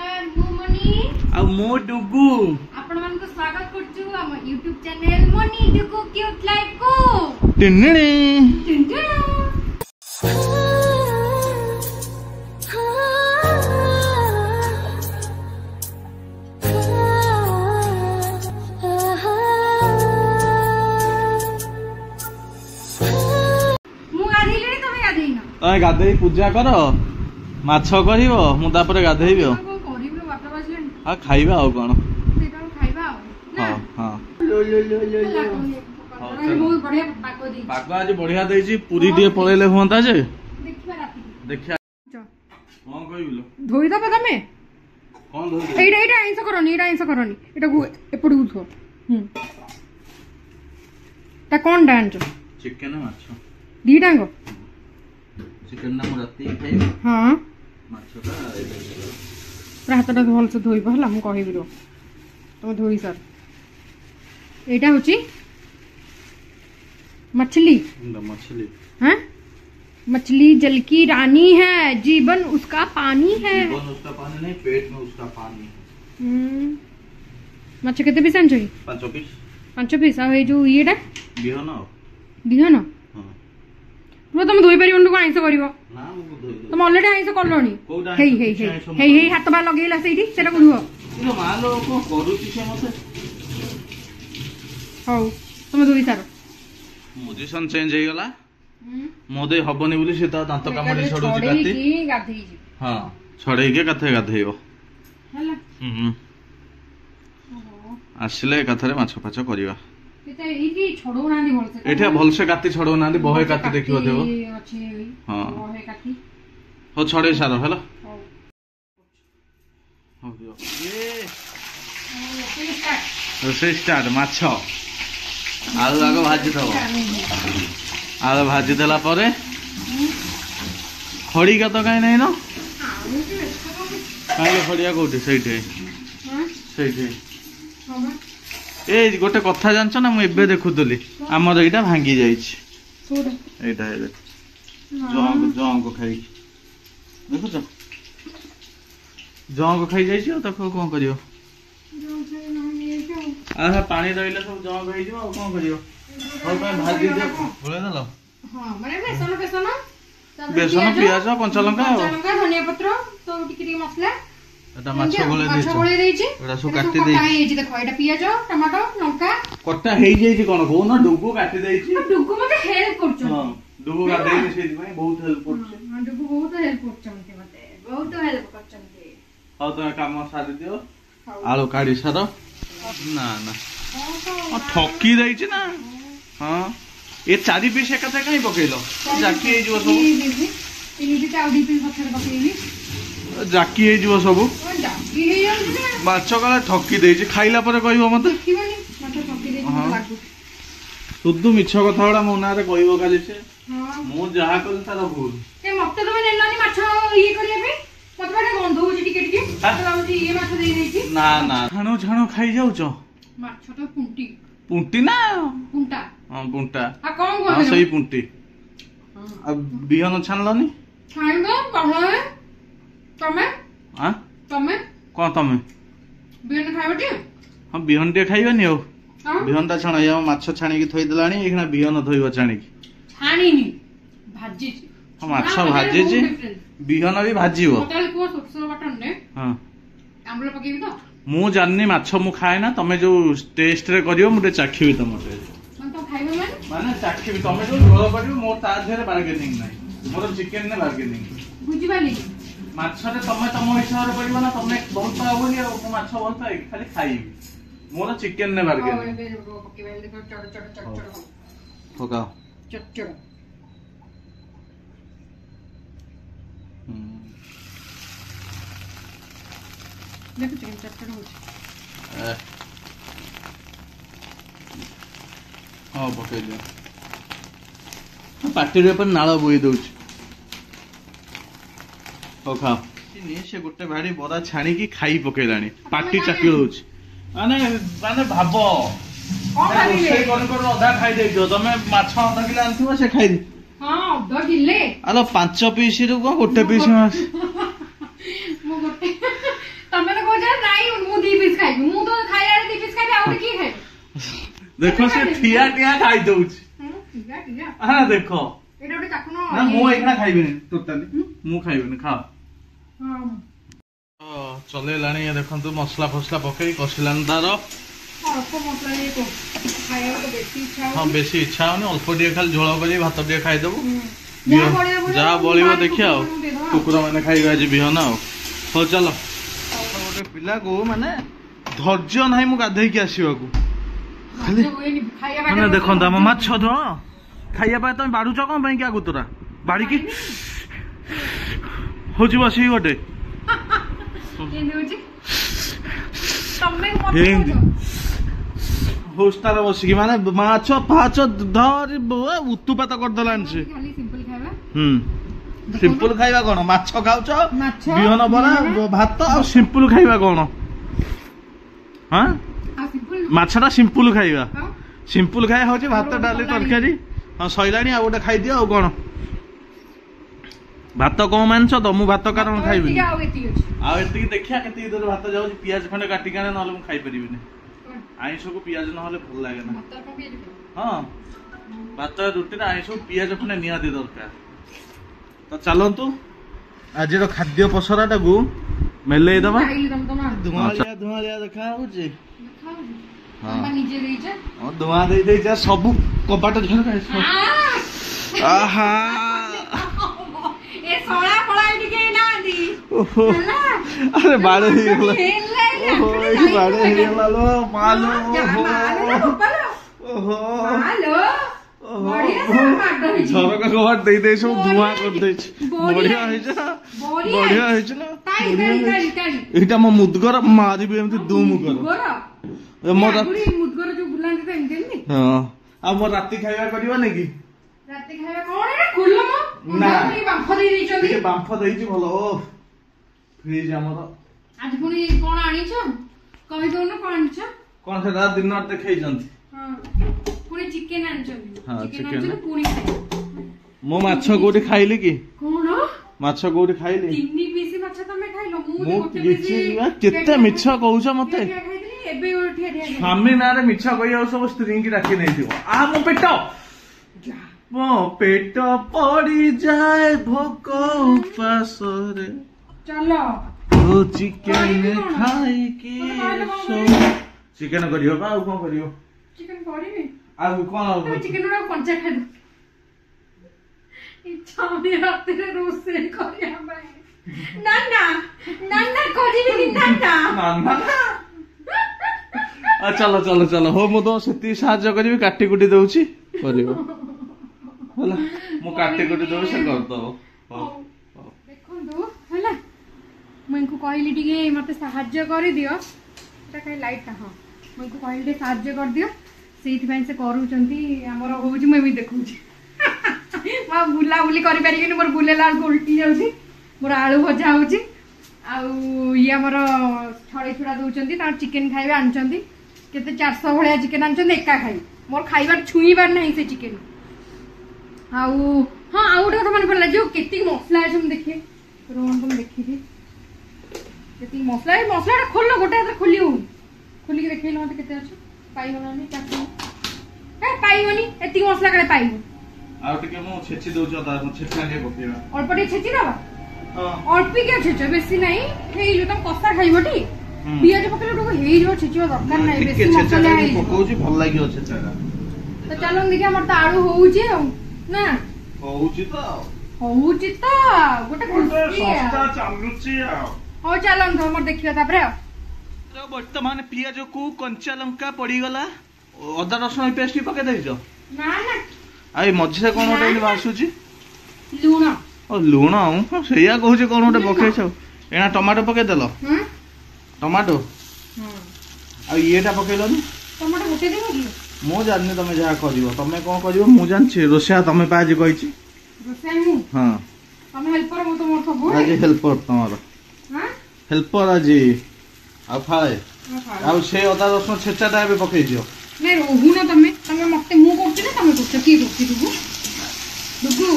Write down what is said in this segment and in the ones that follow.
नमस्कार मु मनी आ मो डुगु आपण मन को स्वागत करछु हम YouTube channel money Dugu cute life को टिन्नी तमें गाधे पूजा कर माछ कर मुझे गाधेबी हाँ खाइबा आ कौन पाग आज बढ़िया देछि पूरी टे पळेले हुंता जे देखिया कोन कहबिलो धोई दबा तमे कोन धोई एटा एटा आइंस करनी एटा को एपड़ उठो ता कोन डांच चिकन माछ दी डांगो चिकन ना राती खाइ हां माछ का हाथटा भल से धोइब हला हम कहबी रो तुम धोई सर एटा होची मछली मछली हैं मछली जल की रानी है जीवन उसका पानी है जीवन उसका पानी नहीं पेट में उसका पानी है मछ केते पीस आनछई 5 पीस आ ए जो येटा बिहन हां रो तुम धोई परिबन को आइंस करिवो ना मु धोई तुम ऑलरेडी आइंस करलोनी हेई हाथ बा लगेला सेठी सेटा को धुओ इलो मालो को करूची से मते हौ तुम धोई सारो पोजीशन चेंज हो गला मोदे हबनी बोली से ता दांत कामड़ी छडुची काती की गाधई जी हां छडई के कथे गाधेइबो हला आसिले कथरे माछ पाछ करिवा एटा एकी छडो नांदी बोलसे एठा भलसे काती छडो नांदी बहे काती देखिबो देबो अछि हां बहे काती हो छडे सारो हला हो दियो ये स्टार्ट माछ आलू आगो भाजी दबो आलू भाजी देला परे खड़ी का तो कहीं नहीं ना कहीं खड़िया कोठी सहीठे सहीठे ए गोटे कथा जानछ ना मु एबे देखुतली हमर एटा भांगी जाईछ एटा हे जंग खाई देखुछ जंग खाई जाईछ त कोन करियो आहा पानी रहिले सब जंग होई जिवो कोन करियो और मैं भाजी दे बोले दलो हां माने बेसन प्याज कंचा लंका धनिया पत्र तो टिकरी मसला एटा माछ गोले देछि एटा सो काटी देछि काई जे देखो एटा प्याज टमाटो लंका कट्टा हेई जेछि कोन को न डुगु काटी देछि डुगु मते हेल्प करछ हां डुगु का देछि सेति भाई बहुत हेल्प करछ हां डुगु बहुत हेल्प करछ मते बहुत हेल्प करछ हां तो काम सारि दियो आलू काडी सारो ना ना ठकी देछि ना हां ए 4 पीस एक कथा कहीं पकेलो जाकी हे जो सब इनी ता आउडी पीस पछर पकेली जाकी हे जो सब जाकी हे जाने माछ काला ठकी देछि खाइला परे कहइबो मते देखिबनी माछ ठकी देछि लागु शुद्ध मिछ कथा वाला मो नारे कहइबो काली से हां मो जहा कल तार भूल ए मते तो नेलानी माछ ये करिया पे मते बाटे गंध होछि टिके टिके लाउछि ये माछ देई देछि ना ना छाणो छाणो खाई जाउछो माछ तो पुंटी पुंटी ना पुंटा हां पुंटा आ कोन को हां सही पुंटी अब बिहन छानलनी खाइन दो कहले तमे हां तमे कोन तमे बिहन खाइबटी हां बिहन टे खाइबनी हो बिहन ता छाण या माछ छाणी की थई देलानी एखना बिहन थईबो छाणी की छाणीनी भाजी हां माछ भाजी जी बिहन भी भाजीबो होटल को सबसे बटन ने हां आंबल पकेबी तो मु जाननी माछ मु खाए ना तमे जो टेस्ट रे करियो मुटे चाखीबी तमटे मन तो खाइबे माने चाखीबी तमे जो झोल करियो मोर ता धेरे बार्गेनिंग नाही मोर चिकन ने बार्गेनिंग बुझी बाली माछ रे तमे तम हिसाब रे परिबो ना तमे बहुत पाबोनी आ माछ बहुत पाए खाली खाइबी मोर चिकन ने बार्गेनिंग पकेबे देखो चड़ चड़ चड़ चड़ फोका चड़ चड़ देखो चिकन चड़ चड़ हो हां पके दियो पाटी रे पर नाळ बोई दउछ ओ खा नी से गुटे भाडी बरा छाणी की खाई पकेलानी पाटी चाकी दउछ माने माने भाबो कोन भाबिले कोन कोन आधा खाई देजो तमे माछ आधा किलो आनथिबो से खाई हां आधा किलो आलो 5 पीस रु को गुटे पीस माछ मो गुटे ଦେଖ ସେ ଠିଆ ଠିଆ ଖାଇ ଦଉଛି। ହଁ ଦେଖ ନା ମୁଁ ଏଇଖିଣା ଖାଇବିନି ଟୋଟାଲି, ମୁଁ ଖାଇବିନି। ଖାଅ। ଚଲେଇଲାଣି ଦେଖନ୍ତୁ ମସଲା ଫସଲା ପକେଇ କଷିଲାଣି ତାର। ହଁ ବେଶୀ ଇଚ୍ଛା ହଉନି, ଅଳ୍ପ ଟିକେ ଖାଲି ଝୋଳ କରି ଭାତ ଟିକେ ଖାଇଦବୁ। ଯାହା ବଳିବ ଦେଖିଆ ଆଉ, କୁକୁର ମାନେ ଖାଇବେ ଆଜି ବିହନ ଆଉ। ହଉ ଚାଲ। ଗୋଟେ ପିଲାକୁ ମାନେ ଧୈର୍ଯ୍ୟ ନାହିଁ ମୁଁ ଗାଧେଇକି ଆସିବାକୁ, ଖାଲି ମାନେ ଦେଖନ୍ତୁ ଆମ ମାଛ ଧୁଅ ଖାଇବା ପାଇଁ ତମେ ବାଢୁଛ କଣ ପାଇଁ କି? ଆଗୁତୁରା ବାଢିକି ହଉଛି ବସିକି ଗୋଟେ ହୋସ୍ତାର ବସିକି ମାନେ ମାଛ ଫାଛ ଧରି ଉତ୍ତୁପାତ କରିଦେଲାଣି ସେ। ସିମ୍ପଲ ଖାଇବା କଣ? ମାଛ ଖାଉଛ, ବିହନ ବରା ଭାତ, ଆଉ ସିମ୍ପଲ ଖାଇବା କଣ? ହଁ ମାଛଟା ସିମ୍ପଲ ଖାଇବା, ସିମ୍ପଲ ଖାଇବା ହଉଛି ଭାତ ଡାଲି ତରକାରୀ। ହଁ ସଇଲାଣି, ଆଉ ଗୋଟେ ଖାଇଦିଅ ଆଉ କଣ? ଭାତ କଣ ମାନିଛ ତ? ମୁଁ ଭାତ କାରଣ ଖାଇବିନି। ଆଉ ଏତିକି ଦେଖିଆ କେତିକି ଦୂର ଭାତ ଯାଉଛି। ପିଆଜ ଖଣ୍ଡେ କାଟିକି ଆଣେ, ନହେଲେ ମୁଁ ଖାଇପାରିବିନି। ଆଇଁଷକୁ ପିଆଜ ନହେଲେ ଭଲ ଲାଗେ ନା। ହଁ ଭାତ ରୁଟିରେ ଆଇଁଷକୁ ପିଆଜ ଖଣ୍ଡେ ନିହାତି ଦରକାର। ତ ଚାଲନ୍ତୁ ଆଜିର ଖାଦ୍ୟ ପସରାଟାକୁ ମେଲେଇ ଦବା। ଧୂଆଁଳିଆ ଧୂଆଁଳିଆ ଦେଖା ହଉଛି। ହଁ ଧୂଆଁ ଦେଇ ଦେଇଛ ସବୁ କବାଟ ଝରକା। ଆହା ଆରେ ବାଡେ ହେଇଗଲା, ବାଡେ ହେଇଗଲା ଲୋ ମାଲୋ। ଝରକା କବାଟ ଦେଇ ଦେଇ ସବୁ ଧୂଆଁ କରିଦେଇଛି। ବଢିଆ ହେଇଛି ନା, ବଢିଆ ହେଇଛି ନା। ଏଇଟା ମୋ ମୁଦଗର, ମାରିବି ଏମିତି ଦୁମୁଗର। ହଁ ଆଉ ମୋ ରାତି ଖାଇବା କରିବନି କି? ନା ଟିକେ ବାମ୍ଫ ଦେଇଛି ଭଲ। ଫ୍ରିଜ ଆମର ଆଜି ପୁଣି କଣ ଆଣିଛ? କହିଦଉନ କଣ ଆଣିଛ? କଣ ସେଟା ଦିନରେ ଦେଖେଇଛନ୍ତି। ପୁଣି ଚିକେନ ଆଣିଛନ୍ତି। ହଁ ଚିକେନ ପୁଣି ମୁଁ ମାଛ କୋଉଠି ଖାଇଲି କି? କଣ ମାଛ କୋଉଠି ଖାଇଲି? 3 ପିସ୍ ମାଛ ତମେ ଖାଇଲ, ମୁଁ କେତେ ମିଛ କହୁଛ ମତେ। ସ୍ୱାମୀ ନାଁରେ ମିଛ କହିବାକୁ ସବୁ ସ୍ତ୍ରୀଙ୍କି ଡାକି ନେଇଥିବ। ମୋ ପେଟ, ମୋ ପେଟ ପଡିଯାଏ ଭୋକ ଉପାସରେ। ଚାଲ ଚିକେନ ଖାଇକି ଚିକେନ କରିବ ବା। ଆଉ କଣ କରିବ? ଚିକେନ କରିବି ଆଉ କଣ? ଚିକେନ ଗୁଡା କଞ୍ଚା ଖାଇଦବ। ଇଚ୍ଛା ହଉନି ରାତିରେ ରୋଷେଇ କରିବା ପାଇଁ। ନା ନା ନା ନା କରିବିନି। ନା ନା ଚାଲ ଚାଲ ଚାଲ। ହଉ ମୁଁ ତ ସେତିକି ସାହାଯ୍ୟ କରିବି, କାଟି କୁଟି ଦଉଛି କରିବ ହେଲା। ମୁଁ କାଟି କୁଟି ଦଉଛି, ସେ କରିଦବ। ଦେଖନ୍ତୁ ହେଲା, ମୁଁ ଏଙ୍କୁ କହିଲି ଟିକେ ମତେ ସାହାଯ୍ୟ କରିଦିଅ। ଏଟା କାଇଁ ଲାଇଟଟା? ହଁ ମୁଁ ଏଙ୍କୁ କହିଲି ଟିକେ ସାହାଯ୍ୟ କରିଦିଅ, ସେଇଥିପାଇଁ ସେ କରୁଛନ୍ତି। ଆମର ହଉଛି, ମୁଁ ଏମିତି ଦେଖୁଛି। ମୁଁ ଆଉ ବୁଲାବୁଲି କରିପାରିବିନି, ମୋର ବୁଲେଇଲା ବେଳକୁ ଉଲ୍ଟି ଯାଉଛି। ମୋର ଆଳୁ ଭଜା ହଉଛି, ଆଉ ଇଏ ଆମର ଛଡେଇ ଛୁଡା ଦଉଛନ୍ତି। ତାଙ୍କର ଚିକେନ ଖାଇବେ ଆଣିଛନ୍ତି, କେତେ 400 ଭଳିଆ ଚିକେନ ଆଣିଛନ୍ତି। ଏକା ଖାଇବେ, ମୋର ଖାଇବାର ଛୁଇଁବାର ନାହିଁ ସେ ଚିକେନ। ଆଉ ହଁ ଆଉ ଗୋଟେ କଥା ମନେ ପଡିଲା, ଯୋଉ କେତିକି ମସଲା ଅଛି ମୁଁ ଦେଖେ, ରୁହନ୍ତୁ ମୁଁ ଦେଖିବି କେତିକି ମସଲା। ଏ ମସଲାଟା ଖୋଲ, ଗୋଟେ ହାତରେ ଖୋଲି ହଉନି। ଖୋଲିକି ଦେଖେଇଲ ମତେ କେତେ ଅଛି। ପାଇବନି, ପାଇବନି ଏତିକି ମସଲା କାଳେ ପାଇବ। ଆଉ ଟିକେ ମୁଁ ଛେଚି ଦଉଛି ଅଦା, ଛେଚା ଟିକେ ପକେଇବା। ଅଳ୍ପ ଟିକେ ଛେଚି ଦବା। ଅଳ୍ପିକା ଛେଚ, ବେଶୀ ନାହିଁ। ହେଇଯିବ, ତମ କଷା ଖାଇବ ଟି? ପିଆଜ ପକେଇଲେ ଟିକେ ହେଇଯିବ, ଛେଚିବା ଦରକାର ନାହିଁ। ବେଶୀ ମସଲା ପକଉଛି, ଭଲ ଲାଗିବ ଛେଚାଟା। ତ ଚାଲ ଦେଖିଆ, ଆମର ତ ଆଳୁ ହଉଛି ଆଉ ନା ହଉଛି ତ ଗୋଟେ ସଂସ୍ଥା ଚାଲୁଛି ଆଉ। ହଉ ଚାଲନ୍ତୁ ଆମର ଦେଖିବା ତାପରେ ଆଉ। ବର୍ତ୍ତମାନ ପିଆଜକୁ କଞ୍ଚା ଲଙ୍କା ପଡିଗଲା, ଅଦା ରସୁଣ ପେଷ୍ଟ ପକେଇ ଦେଇଛ? ନା ନା। ଆଉ ଏ ମଝିରେ କଣ ଗୋଟେ ଭାସୁଛି? ଲୁଣ। ଲୁଣ, ସେଇଆ କହୁଛି କଣ ଗୋଟେ ପକେଇଛ। ଏଣା ଟମାଟୋ ପକେଇଦେଲ? ଟମାଟୋ। ଆଉ ଇଏଟା ପକେଇଲନି? ଟମାଟୋ ଗୋଟେ ଦେବ କି? ମୁଁ ଜାଣିନି ତମେ ଯାହା କରିବ। ତମେ କଣ କରିବ ମୁଁ ଜାଣିଛି। ରୋଷେଇଆ ତମେ ପା ଆଜି କହିଛି। ରୋଷେଇଆ ମୁଁ? ହଁ। ତମେ ହେଲ୍ପର, ମୁଁ ତମର ସବୁ। ଆଜି ହେଲ୍ପର ତମର। ହେଲ୍ପର ଆଜି। ଆଉ ଫାଳେ ଆଉ ସେ ଅଦା ରସୁଣ ଛେଚାଟା ଏବେ ପକେଇ ଦିଅ। ନାଇଁ ରହୁନ ତମେ, ତମେ ମତେ ମୁଁ କରୁଛି ନା ତମେ କରୁଛ? କିଏ କରୁଛି? ଡୁଗୁ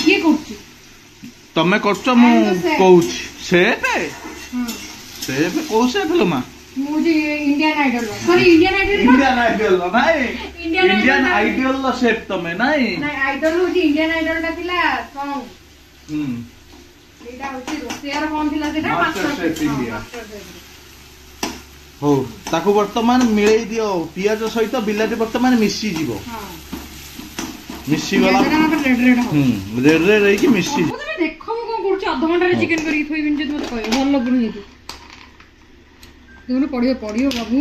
କିଏ କରୁଛି? ତମେ କରୁଛ, ମୁଁ କହୁଛି। ସେବେ କୋଉ ସେବେ ଲୋ ମା? मुझे Indian Idol sorry Indian Idol नाई इंडियन आइडल शेप तमे नाई आइडल हो इंडियन आइडल टा थिला सॉन्ग एटा होची रोसियार कोन थिला सेटा मास्टर शेफ इंडिया हो ताको वर्तमान मिळई दियो पियाज सहित बिलाटी वर्तमान मिसी जीवो हां मिसी वाला रेड रेड रही कि मिसी तमे देखो मु कोन करछ आधा घंटा रे चिकन करी थोई बिन जे मत कय भल लगुन हे दोनो पड़ियो बाबू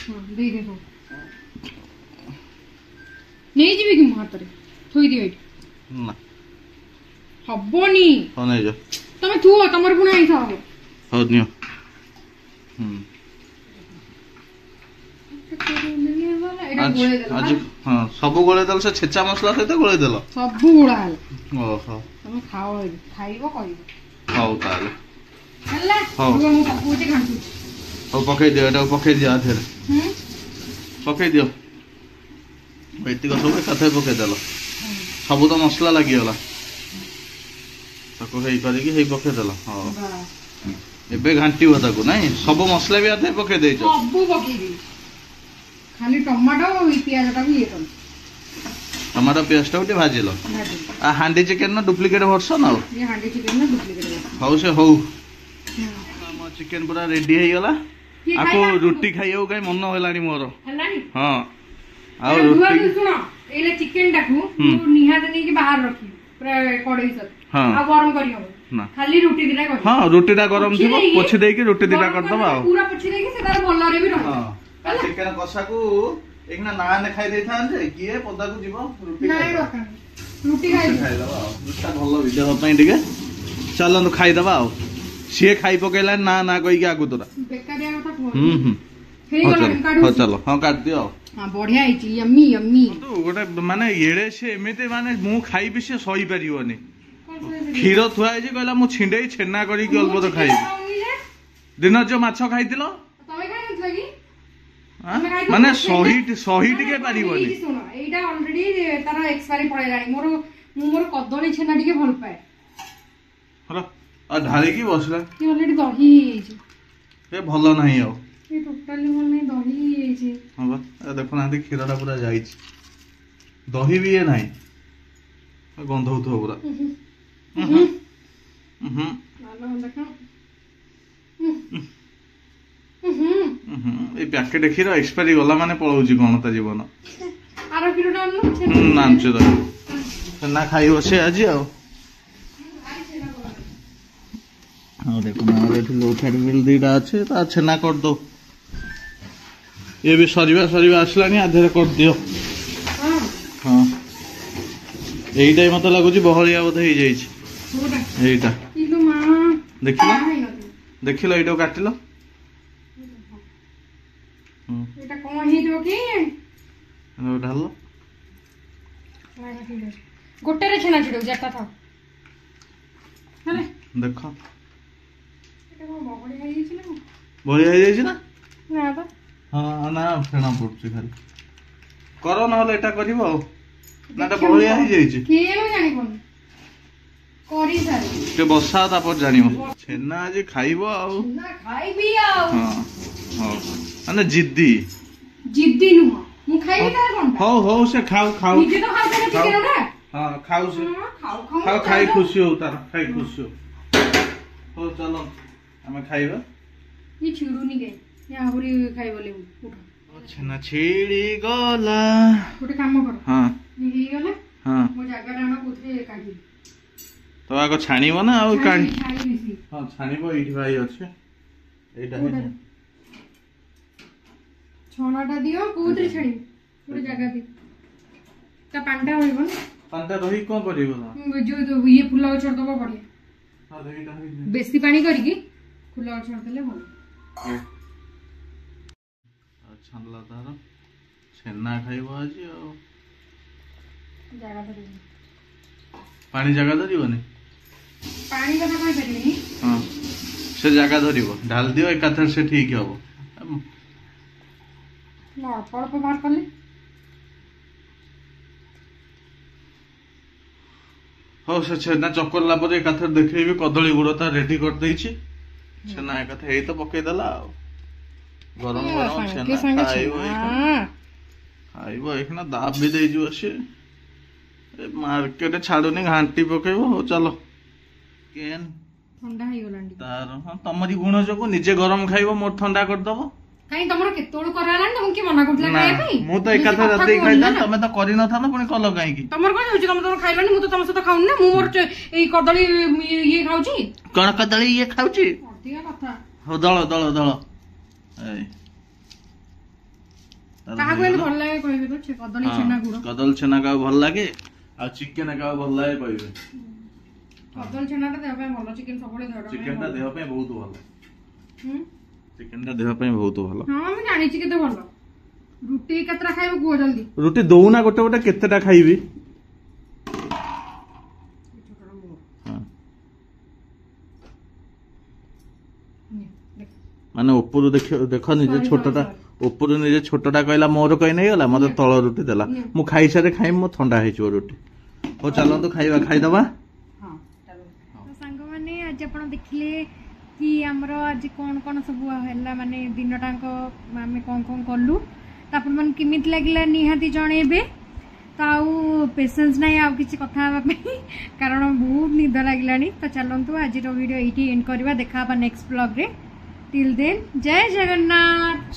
हां दे देखो नहीं जीवे कि हाथ रे थोई दियो एठी ना हबोनी हो नै जो तमे थुओ तमर पुना आई था हो नियो आज हाँ सब गोले दल से छेचा मसला सहित गोले दल सब गुड़ा ओहो तमे खाओ खाइबो कहिबो हाउ ताले हल्ला हाउ मु पकुचे खांतु हाउ पके दियो एटा पके दियो आथेर पके दियो बेटी को सब साथे पके दल सब तो मसला लागी होला ताको हेई करी कि हेई पके दल हां एबे घांटीबो ताको नाही सब मसला भी आथे पके देइछो सब पके दे खाली टमाटो और प्याज टा भी ये कर टमाटो प्याज टा उठे भाजिलो आ हांडी चिकन न डुप्लीकेट वर्सन आ ये हांडी चिकन न डुप्लीकेट हाउ से हाउ हम चिकन पूरा रेडी हे गला आको रोटी खाइयो गाय मन होलानी मोर हलानी हां आ रोटी सुनो एले चिकन टाकू निहात नहीं कि बाहर रखी पूरा कड़ई सर हां आ गरम करी हो खाली रोटी दिना कर हां रोटी टा गरम थिबो पोछि देई कि रोटी दिना कर दबा पूरा पोछि देई कि से तार भल रे भी रह हां चिकन कसा को एकना नान खाइ देई थान जे किए पदा को जीवो रोटी नहीं रखा रोटी खाइ दबा दुटा भल विदेह पई दिके चलन खाइ दबा सी खाई पकेला ना ना कही आगु तोरा बेकारिया कथा हो चलो हाँ काट दियो हां बढ़िया आइची यम्मी यम्मी तो गोटे माने येड़े से एमिते माने मु खाइबी से सही परियोनी क्षीर थुआ जे कहला मु छिंडेई छेना करी कि अल्प तो खाइबी दिन जो माछ खाइतिलो तमे खाइ नथला की माने सही टिके पारिबोनी सुनो एटा ऑलरेडी तार एक्सपायरी पळेलानी मोर कदली छेना टिके भल पाए हलो आ ढाली की बसला ये ऑलरेडी दही हेजी ए भलो नाही आ ये टोटली भल नहीं दही हेजी हां बा देखो ना क्षीरटा पूरा जाईची दही भी ये नाही गंध होतो पूरा नालो देखो ए पैकेट क्षीर एक्सपायरी गला माने पळौची कोन ता जीवन आरो किलो डालनो नानचे तो ना खाई बसे आज आ हाँ देखो ना लो फैट बिल दीटा अच्छे ता छेना कर दो ये भी सरीवा आसलानी आधे कर दियो हाँ यही मत लगुच बहलिया बोधे हो जाइटा देखिल ये काटिल ढाल गोटे रे छेना छिड़ो जटा था देख बढ़िया बढ़िया हो ना ना तो हाँ ना फेणा पड़ुଛି खाली कर ना एटा करिवो ना ता बढ़िया हो जाइछि के नो जानि कोन करी सारी के बसा ता पर जानिवो छेना आज खाइबो आ ना खाइबी आ हां हां अने जिद्दी नु मु खाइबी तार कोन हो हो से खाओ खाओ निजे तो खाओ चिकन ना हां खाओ से खाओ खाई खुशी हो तार खाई खुशी हो चलो हमें खाइबा ये छिड़ुनी गए या आहुरी खाइ बोले उठ छेना छिड़ी गला गोटे काम कर हां ये ही गला हां मो जागा डाना कोथे काढी तो आगो छाणीबो ना आ काढी छाणी हां छाणीबो एठी भाई अछि एटा है छणाटा दियो कोथरे छाणी गोटे जागा दे ता पांडा होइबो ना पांडा रही कोन करिवो ना जो ये फुला छोड़ दबो बढ़िया हां एटा है बेसी पानी करके फुला छोड़ देले भल छानला तार छेना खाइबो आज आ जागा धरि पानी जगह धरिबोनी पानी कथा कहि परिबेनी हां से जगह धरिबो ढाल दियो एकाथर से ठीक हबो ना अल्प बाहर करले हो से छेना चक्कर ला पर एकाथर देखैबे कदली गुड़ ता रेडी कर देइछि छेना एकाथर एई तो पके देला गरम गरम छेना खाइब एखना दाब भी दे जो से मार्केट छाड़ुनी घांटी पकेब हो चलो केन ठंडा हो गलांडी तार हां तमरी गुण जोको निजे गरम खाइब मोर ठंडा कर दबो काई तमरो केतोळ करालान तुम की मना करतला खाय पई मु तो एकाथा राते खाइदा तमे तो करि न था न पुनी कलो काई की तमर कोन होची तम तो खाइलानी मु तो तम साथ खाउन ना मु मोर ए कदली ये खाउची कोन कदली ये खाउची ठीक कथा हो दळ दळ दळ ए कहा कोन भल लागे कहबे तो कदली छेना गुड़ कदल छेना का भल लागे आ चिकन का भल लागे कहबे कदल छेना देह पे भल चिकन सबले देह चिकन ता देह पे बहुत भल चिकन ता देह पे बहुत भल हां मैं जानि छी केते भल रुटी केतरा खाइबो को जल्दी रुटी दउना गोटे गोटे केतेटा खाइबी माने ऊपर देख निजे छोटटा ऊपर निजे छोटटा कहला मोर कहि नै गला मते तळ रुटी देला मु खाई सारे खाइ मो ठंडा हेचो रुटी हो चलो तो खाइबा खाइ दबा हां चलो तो संग माने आज आपण देखिले कि हमरो आज कोन कोन सब हैला माने दिनटाको आमे कोन कोन करलु तापर मन किमित लागला निहाती जणेबे ताऊ पेशेंस नै आ किछि कथा हबा पे कारण बहुत निद लागलानी तो चलंतु आज रो वीडियो एठी एंड करबा देखा बा नेक्स्ट ब्लॉग रे टिल देन जय जगन्नाथ।